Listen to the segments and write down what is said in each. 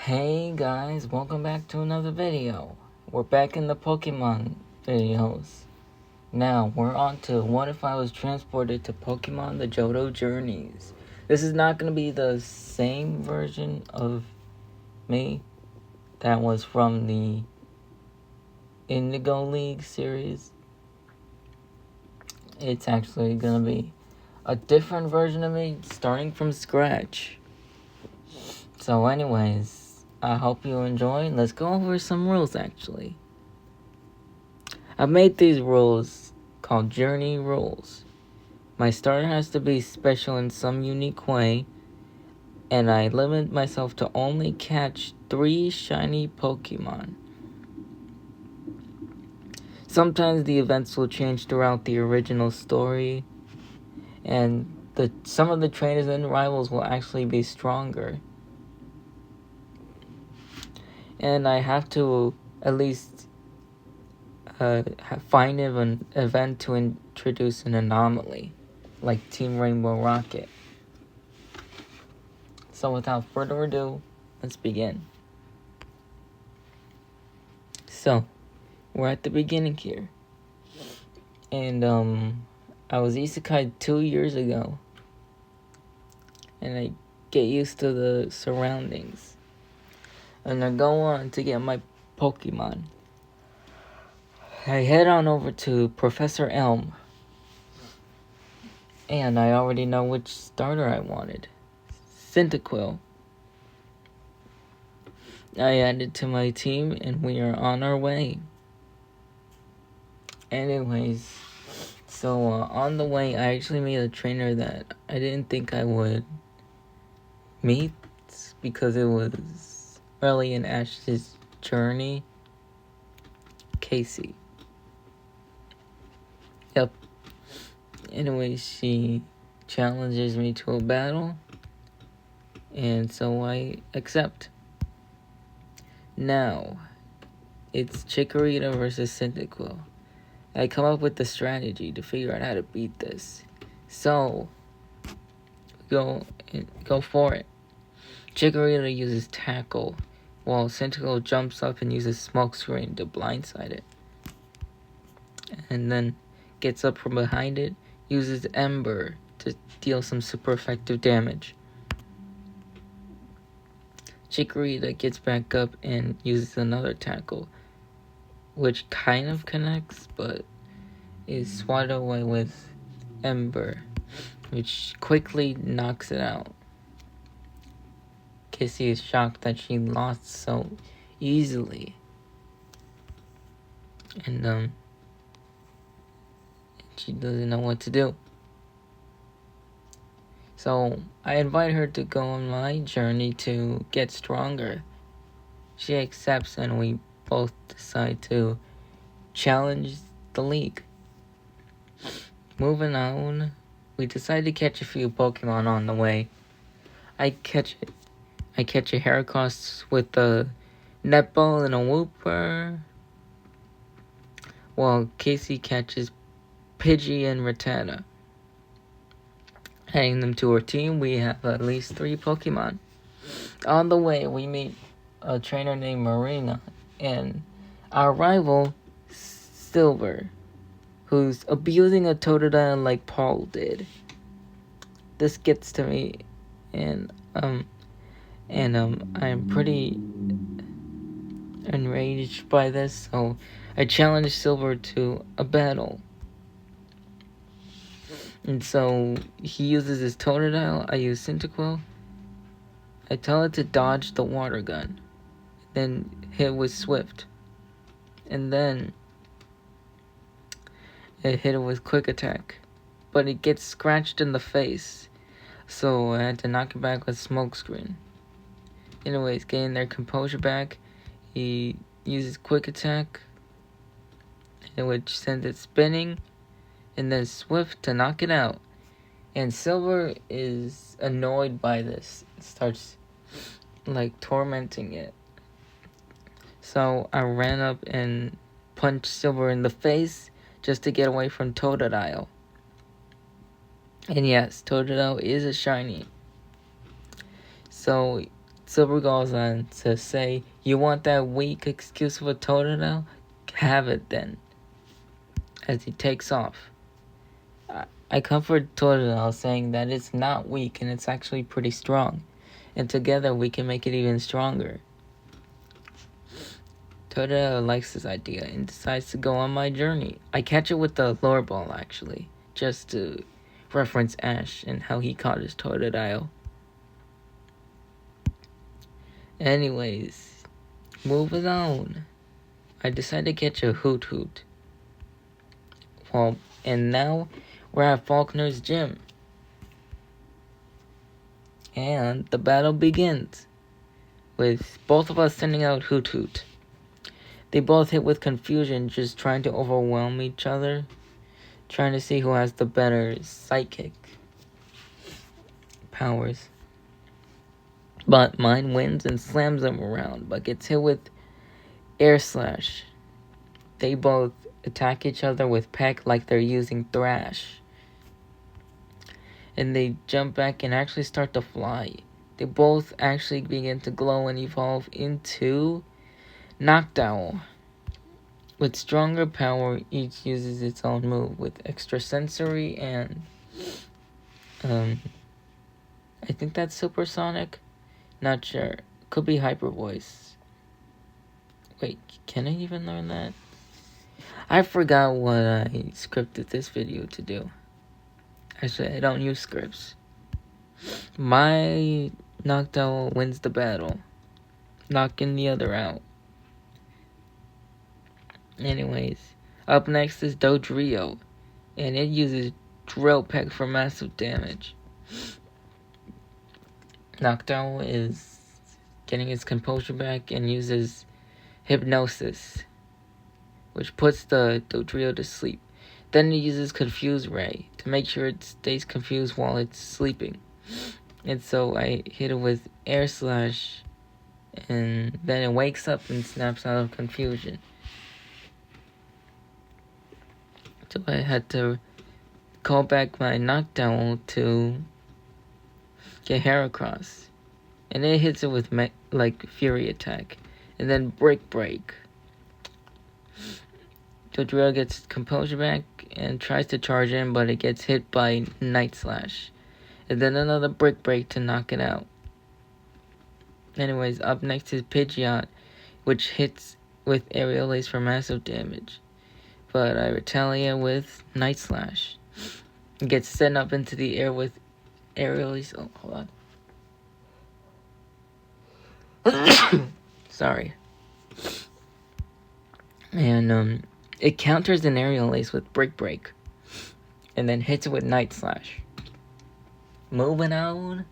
Hey guys, welcome back to another video. We're back in the Pokemon videos. Now, we're on to what if I was transported to Pokemon the Johto Journeys. This is not going to be the same version of me that was from the Indigo League series. It's actually going to be a different version of me starting from scratch. So anyways, I hope you enjoy. Let's go over some rules actually. I've made these rules called Journey Rules. My starter has to be special in some unique way, and I limit myself to only catch 3 shiny Pokemon. Sometimes the events will change throughout the original story, and some of the trainers and rivals will actually be stronger. And I have to at least find an event to introduce an anomaly, like Team Rainbow Rocket. So without further ado, let's begin. So, we're at the beginning here. And I was isekai 2 years ago. And I get used to the surroundings. And I go on to get my Pokemon. I head on over to Professor Elm. And I already know which starter I wanted. Cyndaquil. I added to my team and we are on our way. Anyways, so on the way I actually made a trainer that I didn't think I would meet because it was early in Ash's journey. Casey. Yep. Anyways, she challenges me to a battle, and so I accept. Now, it's Chikorita versus Cyndaquil. I come up with the strategy to figure out how to beat this. So, go for it. Chikorita uses Tackle, while Cyndaquil jumps up and uses Smokescreen to blindside it. And then gets up from behind it, uses Ember to deal some super effective damage. Chikorita gets back up and uses another Tackle, which kind of connects, but is swatted away with Ember, which quickly knocks it out. Kissy is shocked that she lost so easily. And she doesn't know what to do. So I invite her to go on my journey to get stronger. She accepts and we both decide to challenge the league. Moving on, we decide to catch a few Pokemon on the way. I catch a Heracross with a netball and a Wooper, while Casey catches Pidgey and Rattata. Adding them to our team, we have at least 3 Pokemon. On the way, we meet a trainer named Marina and our rival, Silver, who's abusing a Totodile like Paul did. This gets to me, and I'm pretty enraged by this, so I challenge Silver to a battle. And so he uses his Totodile, I use Cyndaquil. I tell it to dodge the water gun, then hit with Swift. And then it hit it with Quick Attack. But it gets scratched in the face, so I had to knock it back with Smokescreen. Anyways, getting their composure back, he uses Quick Attack, which sends it spinning, and then Swift to knock it out. And Silver is annoyed by this. It starts tormenting it. So I ran up and punched Silver in the face just to get away from Totodile. And yes, Totodile is a shiny. So Silver goes on to say, "You want that weak excuse of a Totodile? Have it then." As he takes off, I comfort Totodile, saying that it's not weak and it's actually pretty strong, and together we can make it even stronger. Totodile likes this idea and decides to go on my journey. I catch it with the lure ball, actually, just to reference Ash and how he caught his Totodile. Anyways, moving on. I decided to catch a Hoot Hoot. Well, and now we're at Faulkner's gym. And the battle begins, with both of us sending out Hoot Hoot. They both hit with confusion, just trying to overwhelm each other, trying to see who has the better psychic powers. But mine wins and slams them around, but gets hit with Air Slash. They both attack each other with Peck like they're using Thrash. And they jump back and actually start to fly. They both actually begin to glow and evolve into Noctowl. With stronger power, each uses its own move with extrasensory and I think that's supersonic. Not sure. Could be hyper voice. Wait, can I even learn that? I forgot what I scripted this video to do. Actually, I don't use scripts. My Noctowl wins the battle, knocking the other out. Anyways, up next is Dodrio, and it uses Drill Peck for massive damage. Noctowl is getting its composure back and uses Hypnosis, which puts the Dodrio to sleep. Then it uses Confuse Ray to make sure it stays confused while it's sleeping. And so I hit it with Air Slash, and then it wakes up and snaps out of confusion. So I had to call back my Noctowl to get Heracross. And it hits it with Fury Attack. And then Break. Dodrio gets composure back and tries to charge in, but it gets hit by Night Slash. And then another Break to knock it out. Anyways, up next is Pidgeot, which hits with Aerial Ace for massive damage. But I retaliate with Night Slash. It gets sent up into the air with Aerial Ace. Oh, hold on. Sorry. And it counters an Aerial Ace with Break. And then hits it with Night Slash. Moving on.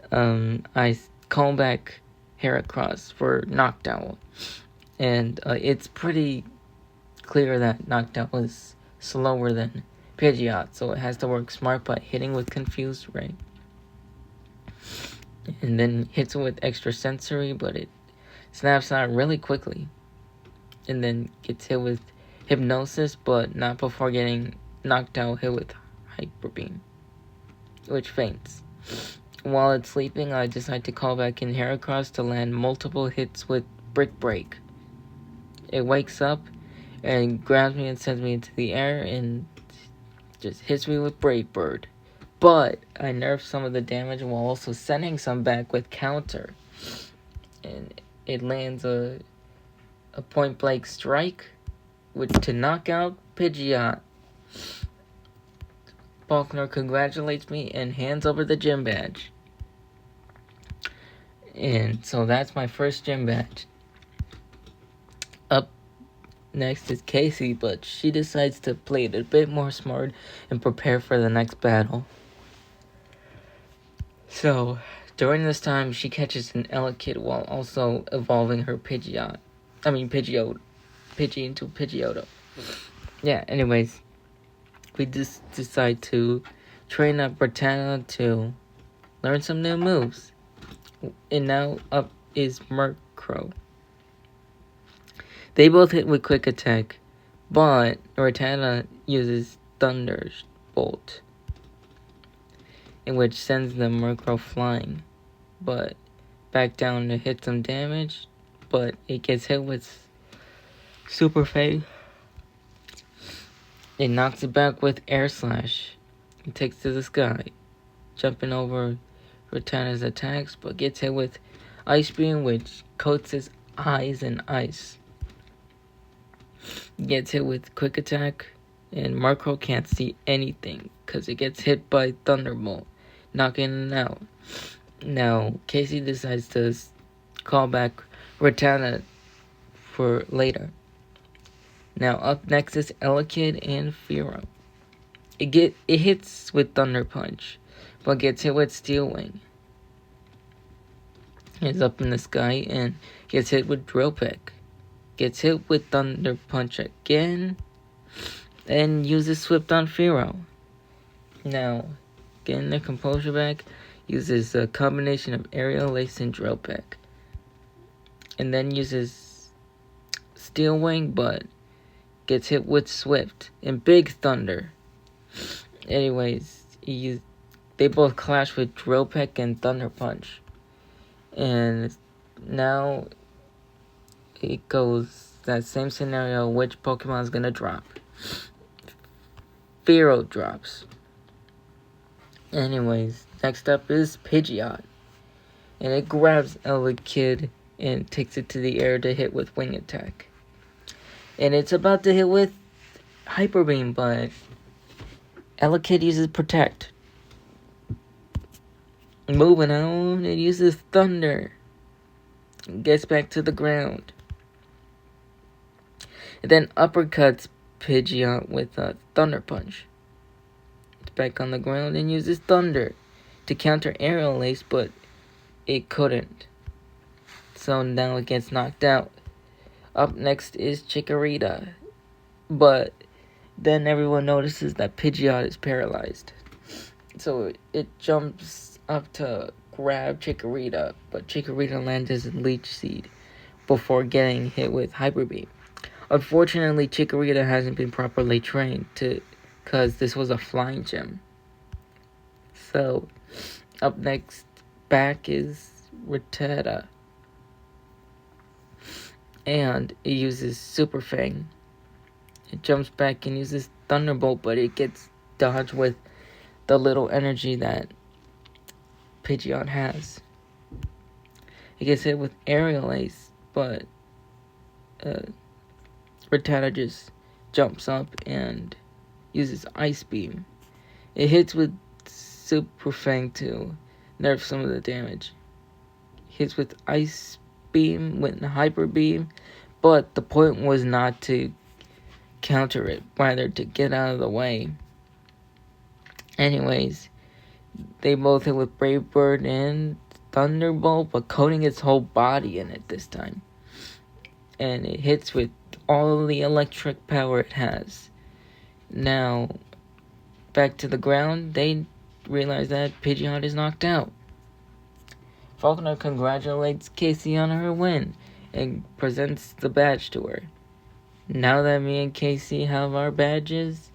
I call back Heracross for Noctowl. And it's pretty clear that Noctowl is slower than Pidgeot, so it has to work smart by hitting with Confused Ray. And then hits it with Extrasensory, but it snaps out really quickly. And then gets hit with Hypnosis, but not before getting Noctowl hit with Hyper Beam, which faints. While it's sleeping, I decide to call back in Heracross to land multiple hits with Break. It wakes up and grabs me and sends me into the air and just hits me with Brave Bird. But I nerfed some of the damage while also sending some back with Counter. And it lands a point blank strike to knock out Pidgeot. Faulkner congratulates me and hands over the gym badge. And so that's my first gym badge. Up next is Casey, but she decides to play it a bit more smart and prepare for the next battle. So, during this time, she catches an Elekid while also evolving her Pidgey into Pidgeotto. Yeah, anyways, we just decide to train up Britannia to learn some new moves. And now up is Murkrow. They both hit with Quick Attack, but Britannia uses Thunderbolt, in which sends the Murkrow flying. But back down to hit some damage, but it gets hit with Super Fang. It knocks it back with Air Slash. It takes to the sky, jumping over Rattata's attacks, but gets hit with Ice Beam, which coats his eyes in ice. Gets hit with Quick Attack, and Marco can't see anything because it gets hit by Thunderbolt, knocking it out. Now, Casey decides to call back Rattata for later. Now, up next is Elekid and Firo. It hits with Thunder Punch, but gets hit with Steel Wing. It's up in the sky and gets hit with Drill Peck. Gets hit with Thunder Punch again, and uses Swift on Firo. Now, getting their composure back, uses a combination of Aerial Ace and Drill Peck. And then uses Steel Wing, but gets hit with Swift and Big Thunder. Anyways, they both clash with Drill Peck and Thunder Punch. And now it goes that same scenario, which Pokemon is gonna drop. Firo drops. Anyways, next up is Pidgeot. And it grabs Elekid and takes it to the air to hit with Wing Attack. And it's about to hit with Hyper Beam, but Elekid uses Protect. Moving on, it uses Thunder. Gets back to the ground. It then uppercuts Pidgeot with a Thunder Punch. It's back on the ground and uses Thunder to counter Aerial Ace, but it couldn't. So now it gets knocked out. Up next is Chikorita. But then everyone notices that Pidgeot is paralyzed. So it jumps up to grab Chikorita, but Chikorita lands as a Leech Seed before getting hit with Hyper Beam. Unfortunately, Chikorita hasn't been properly trained because this was a flying gym. So, up next back is Rattata. And it uses Super Fang. It jumps back and uses Thunderbolt, but it gets dodged with the little energy that Pidgeot has. It gets hit with Aerial Ace, but Rattata just jumps up and uses Ice Beam. It hits with Super Fang to nerf some of the damage. Hits with Ice Beam, with Hyper Beam, but the point was not to counter it, rather to get out of the way. Anyways, they both hit with Brave Bird and Thunderbolt, but coating its whole body in it this time. And it hits with all of the electric power it has. Now, back to the ground, they realize that Pidgeot is knocked out. Faulkner congratulates Casey on her win and presents the badge to her. Now that me and Casey have our badges...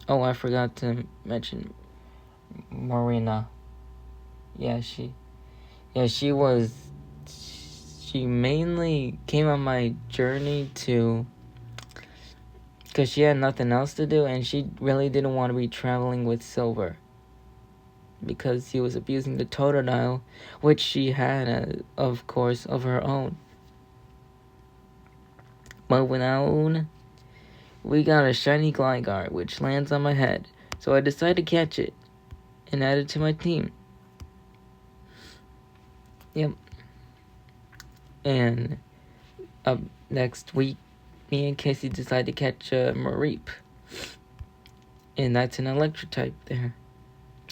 Oh, I forgot to mention Marina. She mainly came on my journey because she had nothing else to do, and she really didn't want to be traveling with Silver because he was abusing the Totodile, which she had, of course, of her own. Moving on, we got a shiny Gligar, which lands on my head, so I decided to catch it and add it to my team. Yep. And up next week, me and Casey decided to catch a Mareep. And that's an electric type there.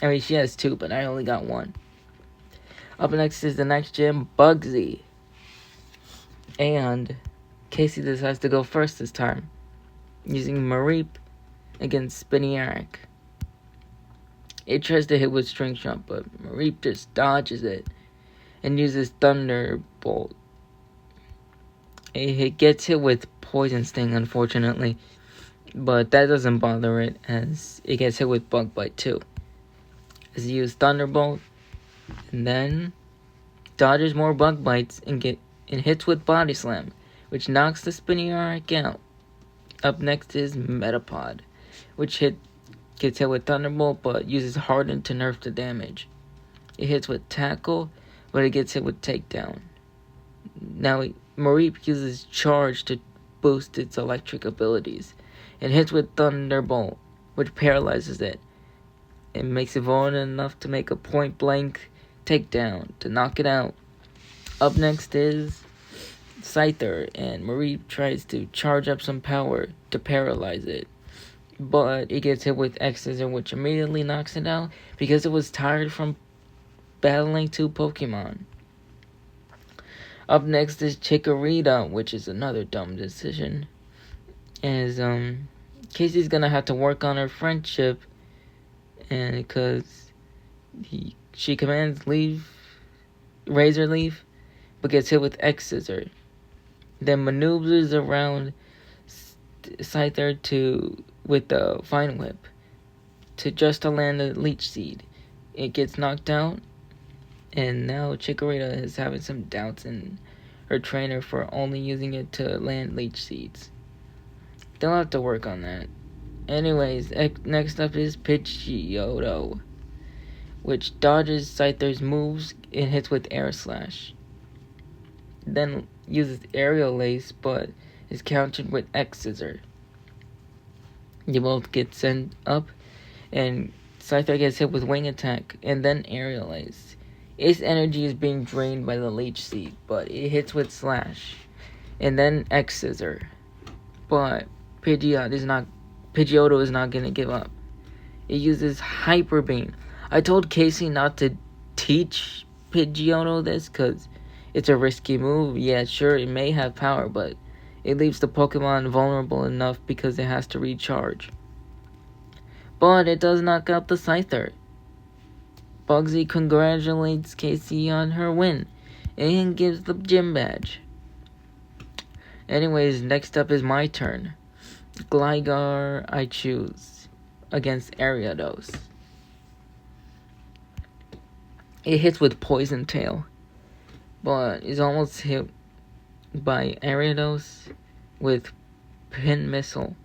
I mean, she has two, but I only got one. Up next is the next gym, Bugsy. And Casey decides to go first this time, using Mareep against Spinarak. It tries to hit with String Jump, but Mareep just dodges it and uses Thunderbolt. It gets hit with Poison Sting, unfortunately, but that doesn't bother it as it gets hit with Bug Bite too. As he used Thunderbolt, and then dodges more bug bites and hits with Body Slam, which knocks the spinning arc out. Up next is Metapod, which gets hit with Thunderbolt but uses Harden to nerf the damage. It hits with Tackle, but it gets hit with Takedown. Now Mareep uses Charge to boost its electric abilities. It hits with Thunderbolt, which paralyzes it. It makes it vulnerable enough to make a point-blank takedown to knock it out. Up next is Scyther, and Mareep tries to charge up some power to paralyze it. But it gets hit with X-Scissor, which immediately knocks it out because it was tired from battling 2 Pokemon. Up next is Chikorita, which is another dumb decision. As Casey's gonna have to work on her friendship, and because she commands Razor Leaf, but gets hit with X-Scissor. Then maneuvers around Scyther with the Vine Whip to land a Leech Seed. It gets knocked out, and now Chikorita is having some doubts in her trainer for only using it to land Leech Seeds. They'll have to work on that. Anyways, next up is Pidgeotto, which dodges Scyther's moves and hits with Air Slash. Then uses Aerial Ace, but is countered with X-Scissor. They both get sent up, and Scyther gets hit with Wing Attack, and then Aerial Ace. Its energy is being drained by the Leech Seed, but it hits with Slash, and then X-Scissor. But Pidgeotto is not going to give up. It uses Hyper Beam. I told Casey not to teach Pidgeotto this because it's a risky move. Yeah, sure, it may have power, but it leaves the Pokemon vulnerable enough because it has to recharge. But it does knock out the Scyther. Bugsy congratulates Casey on her win and gives the gym badge. Anyways, next up is my turn. Gligar I choose against Ariados. It hits with Poison Tail, but is almost hit by Ariados with Pin Missile.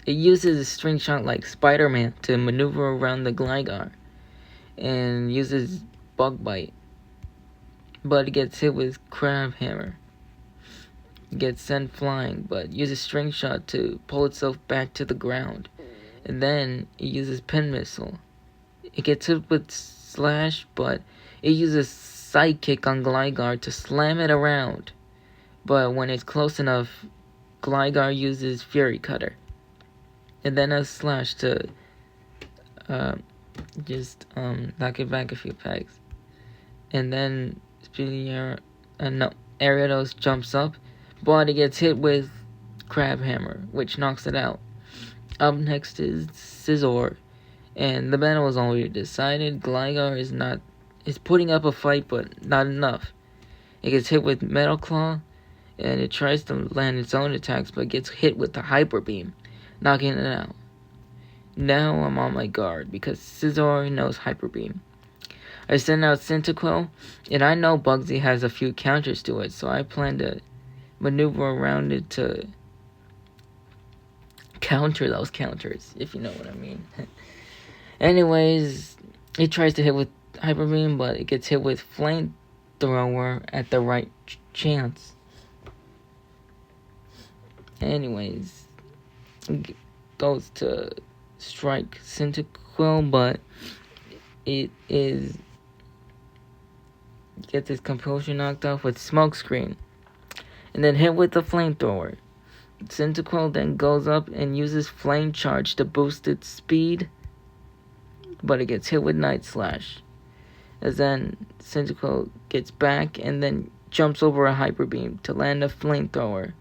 It uses a String Shot like Spider-Man to maneuver around the Gligar and uses Bug Bite, but it gets hit with Crab Hammer. It gets sent flying, but uses String Shot to pull itself back to the ground, and then it uses Pin Missile. It gets hit with Slash, but it uses Sidekick on Gligar to slam it around. But when it's close enough, Gligar uses Fury Cutter, and then a Slash to knock it back a few pegs. And then Ariados jumps up, but it gets hit with Crab Hammer, which knocks it out. Up next is Scizor, and the battle was already decided. Gligar is putting up a fight, but not enough. It gets hit with Metal Claw, and it tries to land its own attacks, but gets hit with the Hyper Beam, knocking it out. Now I'm on my guard, because Scizor knows Hyper Beam. I send out Cyndaquil, and I know Bugsy has a few counters to it, so I plan to maneuver around it to counter those counters, if you know what I mean. Anyways, it tries to hit with Hyper Beam, but it gets hit with Flamethrower at the right chance. Anyways, it goes to strike Cyndaquil, but it gets its composure knocked off with Smokescreen, and then hit with the Flamethrower. Cyndaquil then goes up and uses Flame Charge to boost its speed, but it gets hit with Night Slash. As then Cyndaquil gets back and then jumps over a Hyper Beam to land a Flamethrower,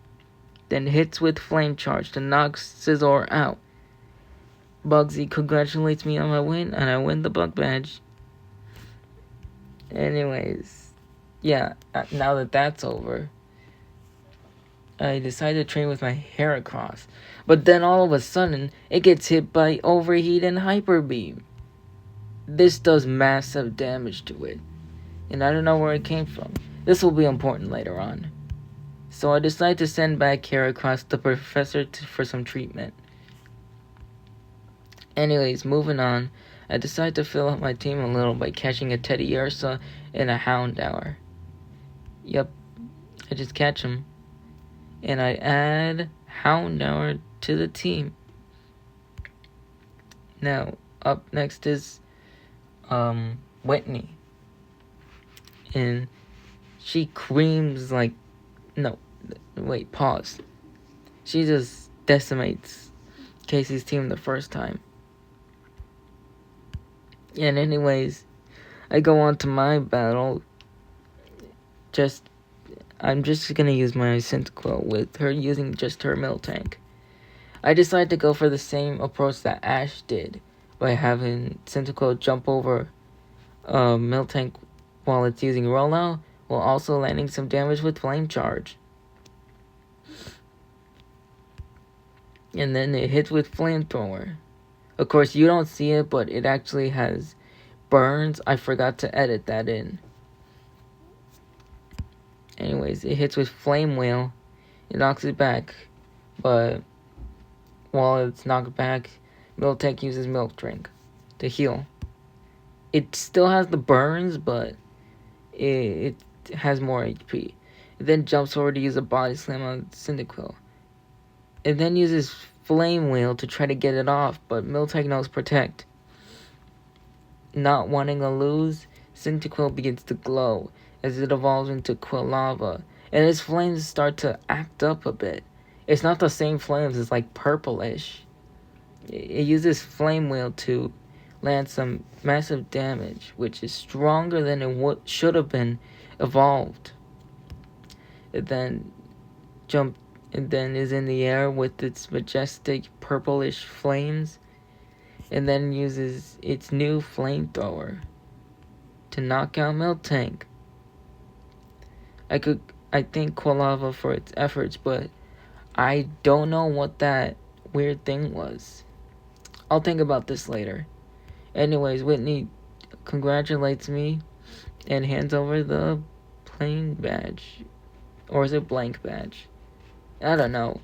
then hits with Flame Charge to knock Scizor out. Bugsy congratulates me on my win, and I win the Bug Badge. Anyways, yeah, now that that's over, I decided to train with my Heracross, but then all of a sudden, it gets hit by Overheat and Hyper Beam. This does massive damage to it, and I don't know where it came from. This will be important later on. So I decide to send back here across the professor for some treatment. Anyways, moving on, I decide to fill out my team a little by catching a Teddy Ursa and a Houndour. Yep, I just catch them. And I add Houndour to the team. Now, up next is Whitney. And she creams like... No, wait, pause. She just decimates Casey's team the first time. And anyways, I go on to my battle. I'm just gonna use my Cyndaquil with her using just her Miltank. I decide to go for the same approach that Ash did by having Cyndaquil jump over Miltank while it's using Rollout, while also landing some damage with Flame Charge. And then it hits with Flamethrower. Of course, you don't see it, but it actually has burns. I forgot to edit that in. Anyways, it hits with Flame Wheel. It knocks it back. But while it's knocked back, Miltank uses Milk Drink to heal. It still has the burns, but it has more HP. It then jumps over to use a Body Slam on Cyndaquil. It then uses Flame Wheel to try to get it off, but Miltank knows Protect. Not wanting to lose, Cyndaquil begins to glow as it evolves into Quilava, and its flames start to act up a bit. It's not the same flames, it's like purplish. It uses Flame Wheel to land some massive damage, which is stronger than it should have been evolved. It then is in the air with its majestic purplish flames, and then uses its new Flamethrower to knock out Miltank. I thank Quilava for its efforts, but I don't know what that weird thing was. I'll think about this later. Anyways, Whitney congratulates me and hands over the plain badge. Or is it blank badge? I don't know.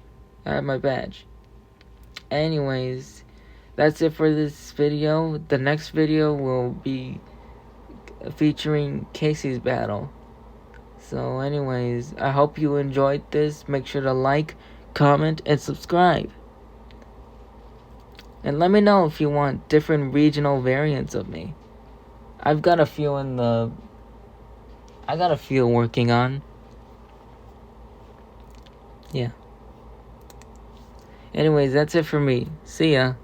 I have my badge. Anyways, that's it for this video. The next video will be featuring Casey's battle. So anyways, I hope you enjoyed this. Make sure to like, comment, and subscribe. And let me know if you want different regional variants of me. I got a few working on. Yeah. Anyways, that's it for me. See ya.